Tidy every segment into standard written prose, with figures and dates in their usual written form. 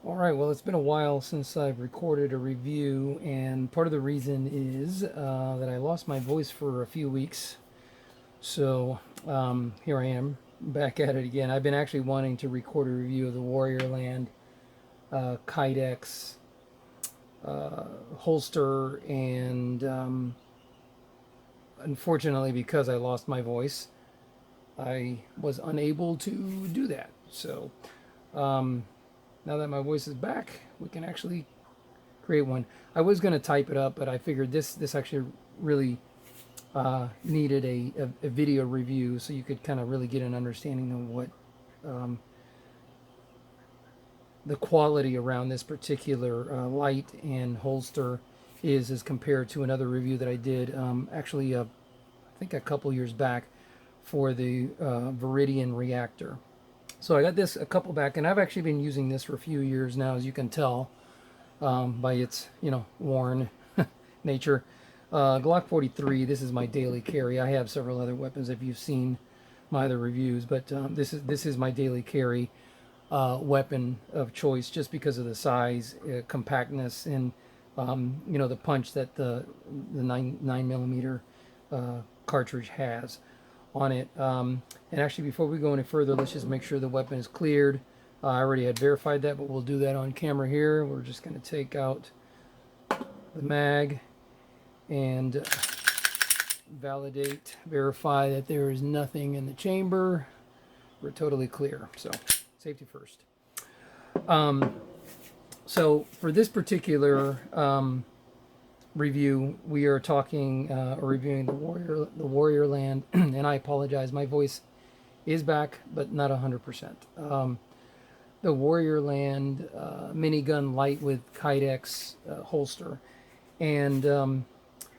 All right, well, it's been a while since I've recorded a review, and part of the reason is that I lost my voice for a few weeks. So here I am, back at it again. I've been actually wanting to record a review of the Warriorland Kydex holster, and unfortunately, because I lost my voice, I was unable to do that. So now that my voice is back, we can actually create one. I was going to type it up, but I figured this actually really needed a video review, so you could kind of really get an understanding of what the quality around this particular light and holster is as compared to another review that I did actually I think a couple years back for the Viridian reactor. So I got this a couple back, and I've actually been using this for a few years now, as you can tell by its worn nature. Glock 43. This is my daily carry. I have several other weapons if you've seen my other reviews, but this is my daily carry weapon of choice, just because of the size, compactness, and the punch that the 9mm cartridge has on it. And actually, before we go any further, let's just make sure the weapon is cleared. I already had verified that, but we'll do that on camera here. We're just going to take out the mag and validate, verify that there is nothing in the chamber. We're totally clear. So safety first. So for this particular review, we are talking or reviewing the Warriorland, and I apologize, my voice is back, but not 100%. The Warriorland minigun light with Kydex holster, and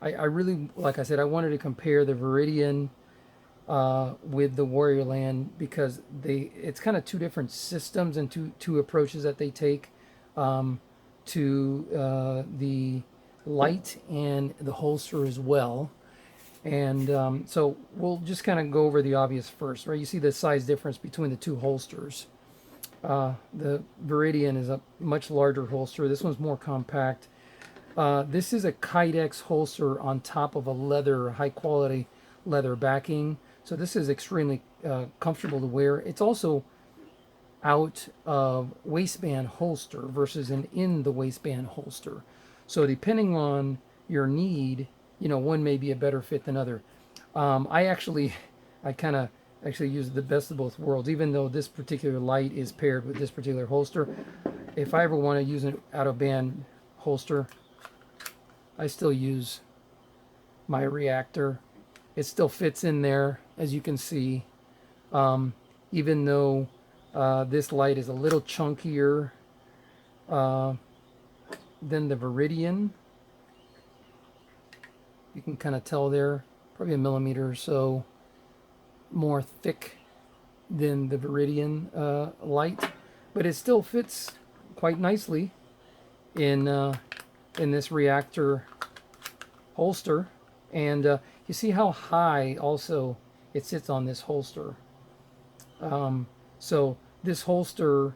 I really, like I said, I wanted to compare the Viridian with the Warriorland, because it's kind of two different systems and two approaches that they take to the light and the holster as well. And so we'll just kind of go over the obvious first, right? You see the size difference between the two holsters. The Viridian is a much larger holster. This one's more compact. This is a Kydex holster on top of a leather, high quality leather backing. So this is extremely comfortable to wear. It's also out of waistband holster versus an in the waistband holster. So depending on your need, one may be a better fit than other. I kind of actually use the best of both worlds, even though this particular light is paired with this particular holster. If I ever want to use an out of band holster, I still use my reactor. It still fits in there, as you can see, even though this light is a little chunkier than the Viridian. You can kind of tell there, probably a millimeter or so more thick than the Viridian light, but it still fits quite nicely in this reactor holster. And you see how high also it sits on this holster. So this holster,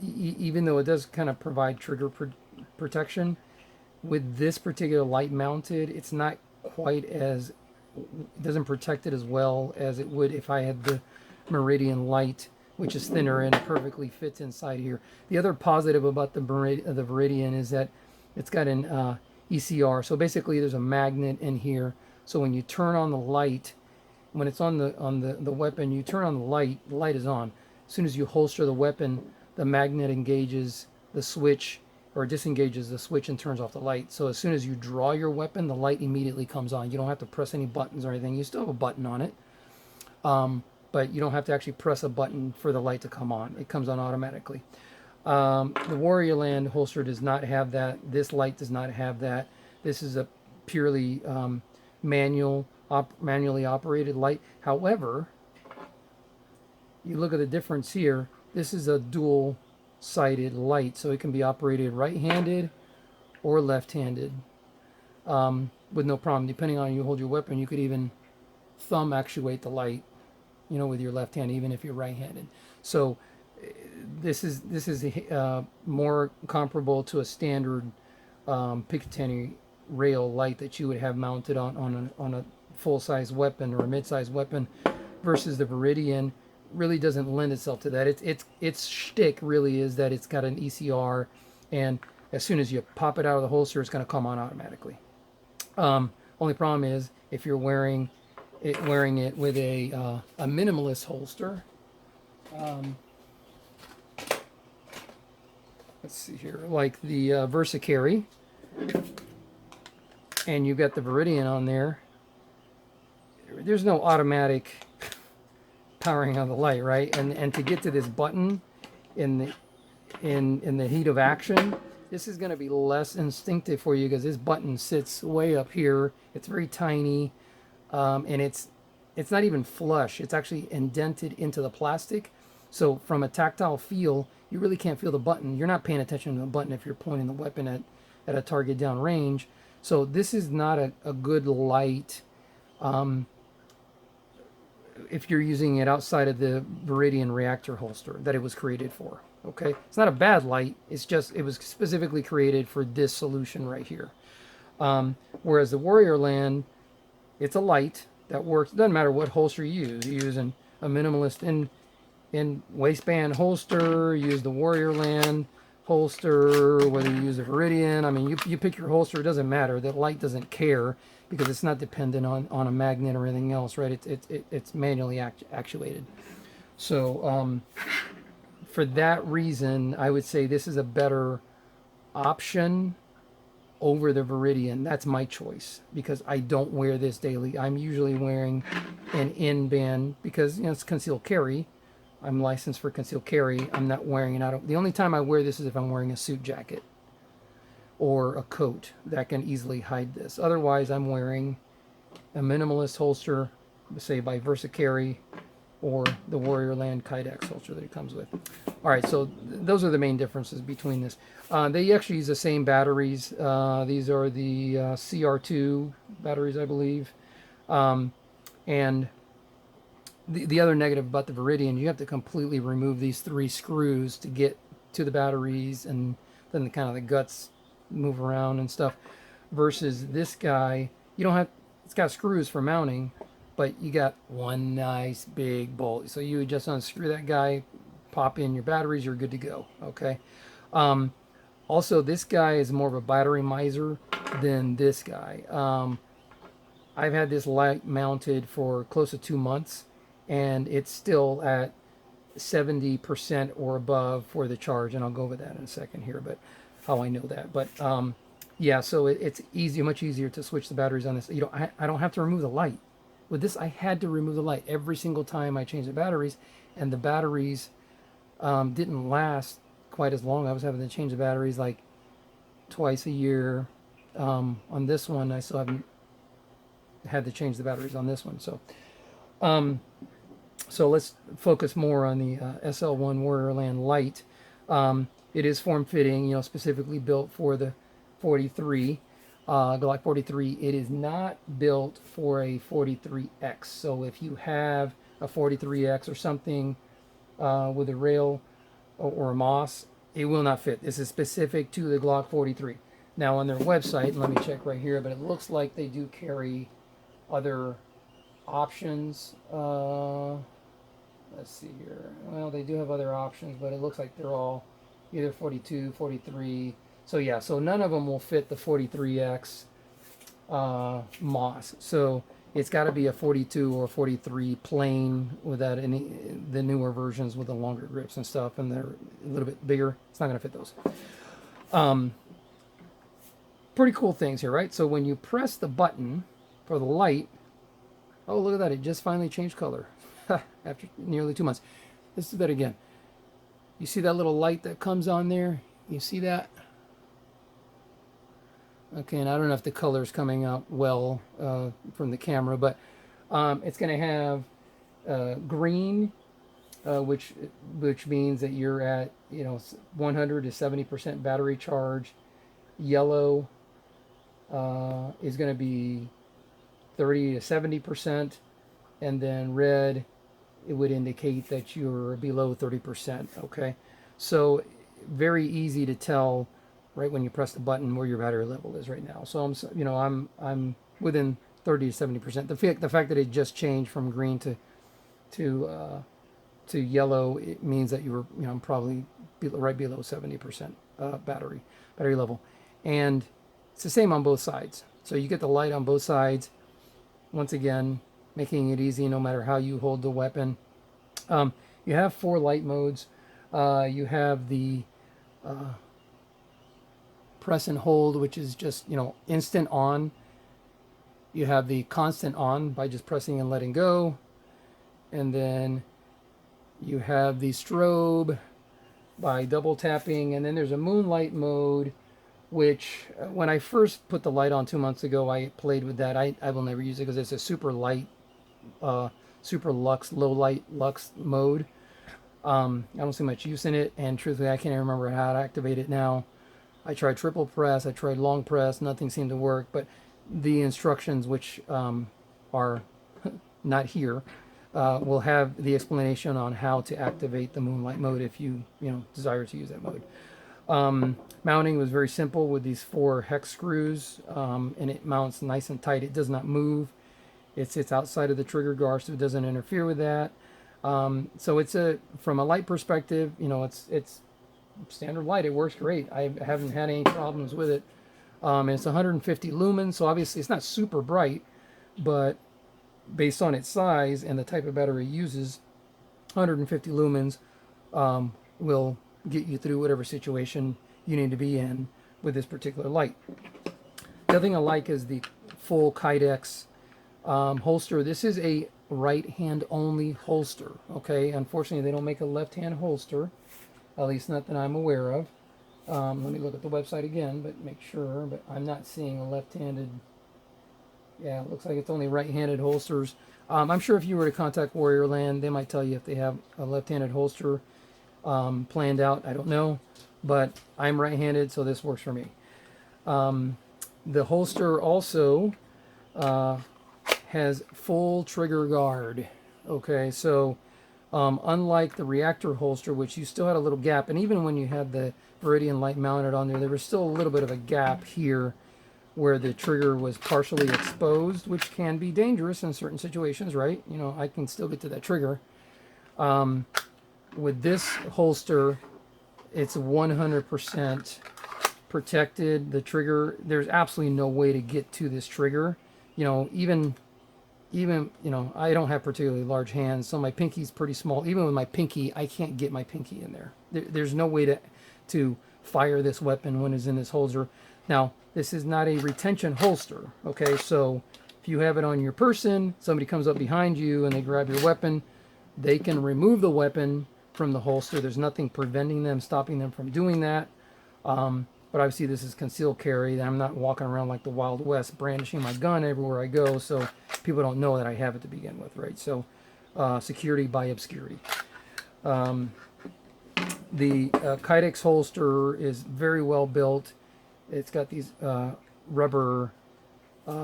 even though it does kind of provide trigger protection, with this particular light mounted, it's not quite as, it doesn't protect it as well as it would if I had the Meridian light, which is thinner and it perfectly fits inside here. The other positive about the Viridian is that it's got an ECR. So basically there's a magnet in here. So when you turn on the light, when it's on the weapon, you turn on the light is on. As soon as you holster the weapon, the magnet engages the switch or disengages the switch and turns off the light. So as soon as you draw your weapon, the light immediately comes on. You don't have to press any buttons or anything. You still have a button on it, but you don't have to actually press a button for the light to come on. It comes on automatically. The Warriorland holster does not have that. This light does not have that. This is a purely manually operated light. However, you look at the difference here. This is a dual-sided light, so it can be operated right-handed or left-handed with no problem. Depending on how you hold your weapon, you could even thumb actuate the light, with your left hand, even if you're right-handed. So this is more comparable to a standard Picatinny rail light that you would have mounted on a full-size weapon or a mid-size weapon, versus the Viridian really doesn't lend itself to that. Its shtick really is that it's got an ECR, and as soon as you pop it out of the holster, it's going to come on automatically. Only problem is if you're wearing it with a minimalist holster. Let's see here, like the Versacarry, and you've got the Viridian on there. There's no automatic powering on the light, right? And to get to this button in the heat of action, this is going to be less instinctive for you because this button sits way up here. It's very tiny, and it's not even flush. It's actually indented into the plastic. So from a tactile feel, you really can't feel the button. You're not paying attention to the button if you're pointing the weapon at a target down range. So this is not a good light if you're using it outside of the Viridian reactor holster that it was created for. Okay, it's not a bad light. It's just it was specifically created for this solution right here. Whereas the Warriorland, it's a light that works. It doesn't matter what holster you use. You're using a minimalist in waistband holster. You use the Warriorland holster. Whether you use a Viridian, I mean, you pick your holster. It doesn't matter. The light doesn't care because it's not dependent on a magnet or anything else, right? It's manually actuated. So for that reason, I would say this is a better option over the Viridian. That's my choice because I don't wear this daily. I'm usually wearing an in-band because, you know, it's concealed carry. I'm licensed for concealed carry. I'm not wearing it. The only time I wear this is if I'm wearing a suit jacket or a coat that can easily hide this. Otherwise, I'm wearing a minimalist holster, say by Versacarry, or the Warriorland Kydex holster that it comes with. All right, so those are the main differences between this. They actually use the same batteries. These are the CR2 batteries, I believe. And the other negative about the Viridian, you have to completely remove these 3 screws to get to the batteries, and then the kind of the guts move around and stuff. Versus this guy, you don't have. It's got screws for mounting, but you got one nice big bolt. So you would just unscrew that guy, pop in your batteries, you're good to go. Okay. Also, this guy is more of a battery miser than this guy. I've had this light mounted for close to 2 months, and it's still at 70% or above for the charge. And I'll go over that in a second here, but how I know that. But yeah, so it's much easier to switch the batteries on this. I don't have to remove the light. With this, I had to remove the light every single time I changed the batteries, and the batteries didn't last quite as long. I was having to change the batteries like twice a year. On this one, I still haven't had to change the batteries on this one. So let's focus more on the SL1 Warriorland Light. It is form-fitting, specifically built for the 43. Glock 43. It is not built for a 43X. So if you have a 43X or something with a rail or a Moss, it will not fit. This is specific to the Glock 43. Now on their website, and let me check right here, but it looks like they do carry other options. Let's see here. Well, they do have other options, but it looks like they're all either 42, 43. So yeah, so none of them will fit the 43X Moss. So it's got to be a 42 or 43 plain without any the newer versions with the longer grips and stuff, and they're a little bit bigger. It's not going to fit those. Pretty cool things here, right? So when you press the button for the light, oh, look at that. It just finally changed color after nearly 2 months. Let's do that again. You see that little light that comes on there? You see that? Okay, and I don't know if the color is coming out well from the camera, but it's going to have green, which means that you're at 100 to 70% battery charge. Yellow is going to be 30 to 70%, and then red it would indicate that you're below 30%. Okay, so very easy to tell right when you press the button where your battery level is right now. So I'm within 30 to 70%. The fact that it just changed from green to yellow, it means that you were, I'm probably right below 70% battery level. And it's the same on both sides. So you get the light on both sides. Once again, making it easy no matter how you hold the weapon. You have 4 light modes. You have the press and hold, which is just, instant on. You have the constant on by just pressing and letting go. And then you have the strobe by double tapping. And then there's a moonlight mode, which when I first put the light on 2 months ago, I played with that. I will never use it because it's a super light, super lux, low light lux mode. I don't see much use in it, and truthfully, I can't even remember how to activate it now. I tried triple press, I tried long press, nothing seemed to work, but the instructions, which are not here, will have the explanation on how to activate the moonlight mode if you desire to use that mode. Mounting was very simple with these 4 hex screws, and it mounts nice and tight. It does not move. It sits outside of the trigger guard, so it doesn't interfere with that. So it's from a light perspective, it's standard light. It works great. I haven't had any problems with it. And it's 150 lumens, so obviously it's not super bright, but based on its size and the type of battery it uses, 150 lumens will get you through whatever situation you need to be in with this particular light. The other thing I like is the full Kydex holster. This is a right hand only holster. Okay, unfortunately they don't make a left hand holster, at least not that I'm aware of. Let me look at the website again, but make sure. But I'm not seeing a left-handed. Yeah, it looks like it's only right-handed holsters. I'm sure if you were to contact Warriorland, they might tell you if they have a left-handed holster planned out. I don't know, but I'm right-handed, so this works for me. The holster also has full trigger guard. Okay, so unlike the reactor holster, which you still had a little gap, and even when you had the Viridian light mounted on there, there was still a little bit of a gap here where the trigger was partially exposed, which can be dangerous in certain situations, right? I can still get to that trigger. With this holster, it's 100% protected. The trigger, there's absolutely no way to get to this trigger. Even I don't have particularly large hands, so my pinky's pretty small. Even with my pinky, I can't get my pinky in there. There's no way to fire this weapon when it's in this holster. Now, this is not a retention holster, okay? So if you have it on your person, somebody comes up behind you and they grab your weapon, they can remove the weapon from the holster. There's nothing preventing them, stopping them from doing that. But obviously this is concealed carry. I'm not walking around like the Wild West brandishing my gun everywhere I go, so people don't know that I have it to begin with, right? So security by obscurity. The Kydex holster is very well built. It's got these rubber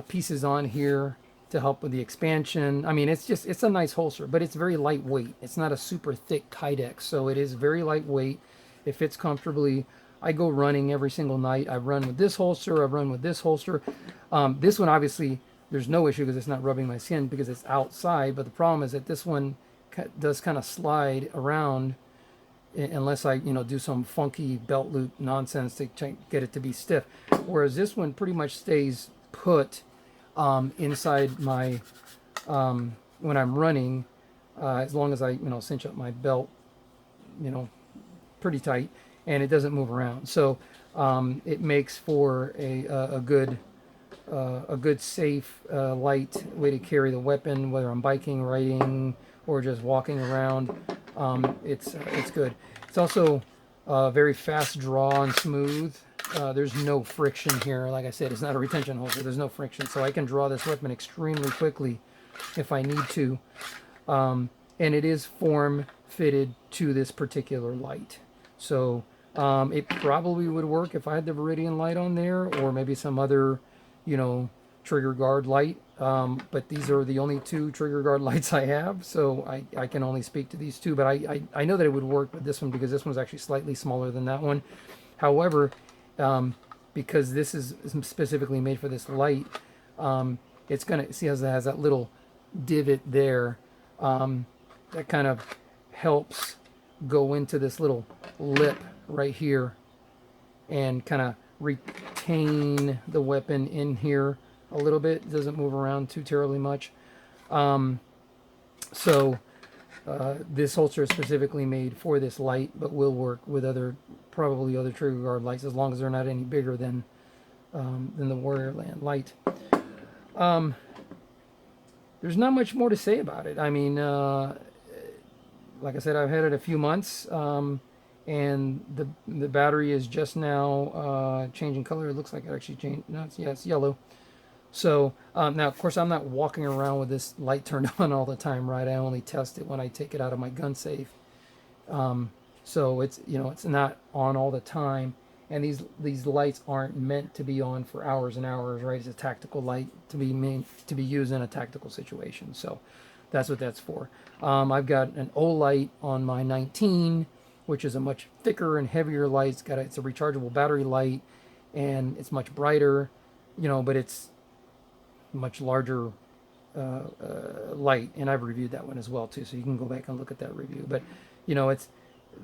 pieces on here to help with the expansion. I mean, it's a nice holster, but it's very lightweight. It's not a super thick Kydex, so it is very lightweight. It fits comfortably. I go running every single night. I run with this holster. I run with this holster. This one, obviously, there's no issue because it's not rubbing my skin because it's outside. But the problem is that this one does kind of slide around unless I, do some funky belt loop nonsense to get it to be stiff. Whereas this one pretty much stays put inside my, when I'm running, as long as I, cinch up my belt, pretty tight, and it doesn't move around. So it makes for a good safe, light way to carry the weapon, whether I'm biking, riding, or just walking around. It's good. It's also very fast draw and smooth. There's no friction here. Like I said, it's not a retention holster. There's no friction, so I can draw this weapon extremely quickly if I need to. And it is form fitted to this particular light. So it probably would work if I had the Viridian light on there, or maybe some other, trigger guard light. But these are the only two trigger guard lights I have, so I can only speak to these two. But I know that it would work with this one because this one's actually slightly smaller than that one. However, because this is specifically made for this light, it's gonna see as it has that little divot there, that kind of helps go into this little lip right here and kind of retain the weapon in here a little bit. It doesn't move around too terribly much. This holster is specifically made for this light, but will work with probably other trigger guard lights, as long as they're not any bigger than the Warriorland light. There's not much more to say about it. I mean, like I said, I've had it a few months, and the battery is just now changing color. It looks like it actually changed. No, it's yellow. So now, of course, I'm not walking around with this light turned on all the time, right? I only test it when I take it out of my gun safe. So it's, you know, it's not on all the time. And these lights aren't meant to be on for hours and hours, right? It's a tactical light to be used in a tactical situation. So that's what that's for. I've got an O light on my 19, which is a much thicker and heavier light. It's a rechargeable battery light, and it's much brighter, you know, but it's much larger light, and I've reviewed that one as well too, so you can go back and look at that review. But you know,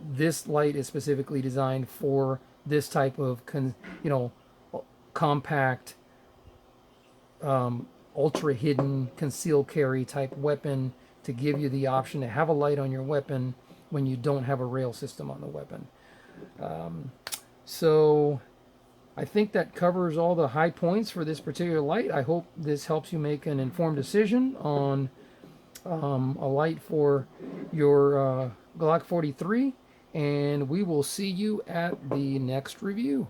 this light is specifically designed for this type of compact, ultra hidden concealed carry type weapon, to give you the option to have a light on your weapon when you don't have a rail system on the weapon. So I think that covers all the high points for this particular light. I hope this helps you make an informed decision on a light for your Glock 43, and we will see you at the next review.